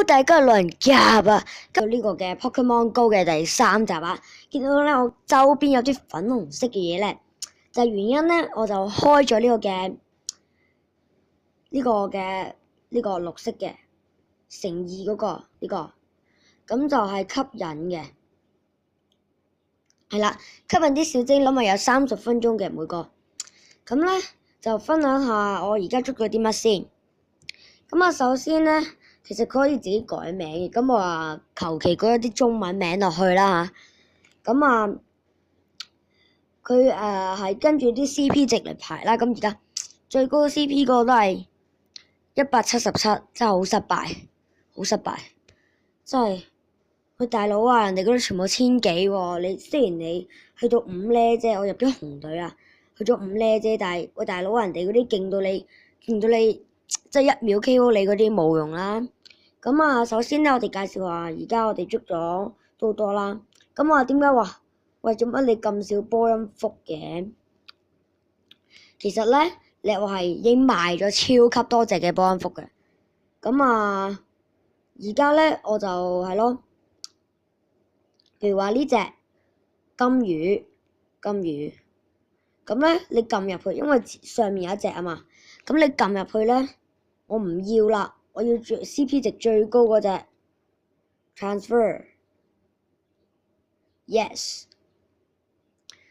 大家路人甲啊！到呢個嘅 Pokemon Go 嘅第3集啊，見到咧我周邊有啲粉紅色嘅嘢咧，就係原因咧，我就開咗呢個綠色嘅誠意嗰個呢個，咁就係吸引嘅，係啦，吸引啲小精靈咪有30分鐘嘅每個，咁咧就分享下我而家捉咗啲乜先。咁啊，首先咧，其實佢可以自己改名嘅，咁我話求其改咗啲中文名落去啦嚇。咁啊，佢係跟住啲 CP 值嚟排啦。咁而家最高 CP 個都係177，真係好失敗，好失敗，真係。喂大佬啊，人哋嗰啲全部千幾喎，你雖然你去到5呢啫，我入咗紅隊啊，去咗5呢啫，但係喂大佬啊，人哋嗰啲勁到你即係1秒 KO 你嗰啲冇用啦。咁啊，首先咧，我哋介紹下，而家我哋捉咗都好多啦。咁我話點解話喂做乜你咁少波音福嘅？其實咧，你我係已經賣咗超級多隻嘅波音福嘅。咁啊，而家咧我就係咯，譬如話呢隻金魚，咁咧你撳入去，因為上面有一隻啊嘛，咁你撳入去咧，我唔要啦，我要CP 值最高嗰隻 transfer yes，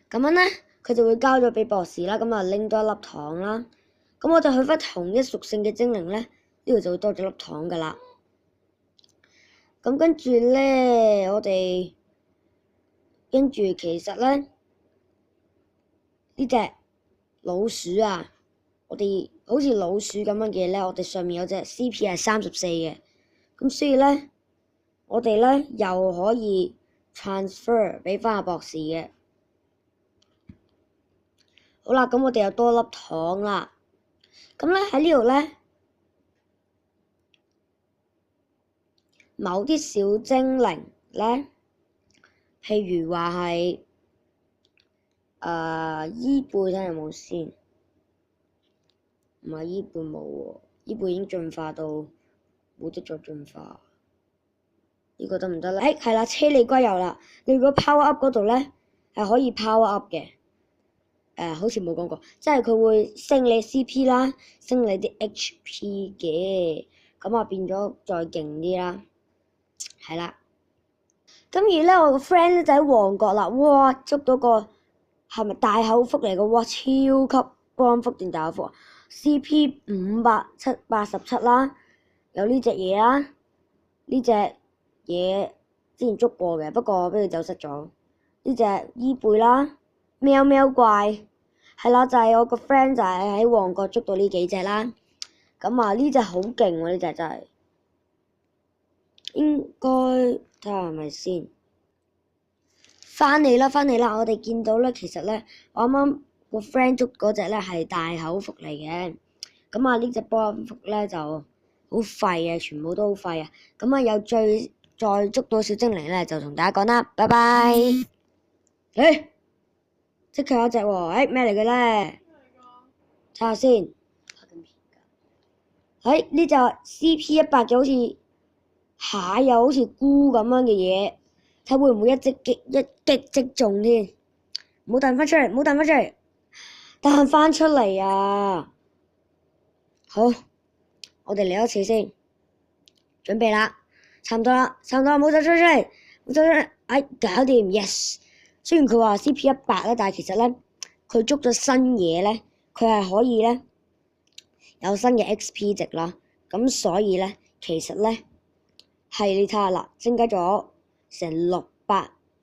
咁樣咧佢就會交咗俾博士啦，咁啊拎多一粒糖啦，咁我就去翻同一屬性嘅精靈咧，呢度就會多咗粒糖噶啦。咁跟住咧，我哋跟住其實咧呢隻老鼠啊，我哋好似老鼠咁樣嘅咧，我哋上面有隻 CP 係34嘅，咁所以咧我哋咧又可以 transfer 俾翻阿博士嘅。好啦，咁我哋又多粒糖啦。咁咧喺呢度咧，某啲小精靈咧，譬如話係伊貝睇下有冇先，唔係伊貝冇喎，伊貝已經進化到冇得再進化。呢個得唔得咧？係啦，車厘龜有啦。你如果 power up 嗰度咧係可以 power up 嘅。好似冇講過，即係佢會升你 CP 啦，升你啲 HP 嘅，咁啊變咗再勁啲啦，係啦。咁而咧我個 friend 咧就喺旺角啦，哇捉到個係咪大口福嚟嘅？哇超級光福定大口福啊 ！CP 587啦，有呢隻嘢啦，呢隻嘢之前捉過嘅，不過俾佢走失咗。呢隻伊貝啦。喵喵怪係啦，就係我個 friend 就係喺旺角捉到呢幾隻啦。咁啊呢隻好勁喎，呢隻真係應該睇下係咪先。翻嚟啦！我哋見到咧，其實咧我啱啱個 friend 捉嗰隻咧係大口福嚟嘅。咁啊呢隻波音福咧就好廢啊，全部都好廢啊。咁啊有再捉到小精靈咧，就同大家講啦，拜拜。即刻有隻喎，咩嚟嘅咧？睇下先。呢隻 CP 100嘅好似蟹又好似菇咁樣嘅嘢，睇會唔會一擊即中添？唔好彈翻出嚟，彈翻出嚟啊！好，我哋嚟多次先，準備啦，差唔多啦，冇走出嚟，搞掂 ，yes。雖然佢話 CP 100咧，但係其實咧，佢捉咗新嘢咧，佢係可以咧有新嘅 XP 值啦。咁所以咧，其實咧係你睇下啦，增加咗成600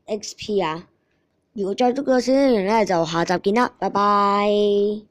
XP 啊！如果再捉到小精靈咧，就下集見啦，拜拜。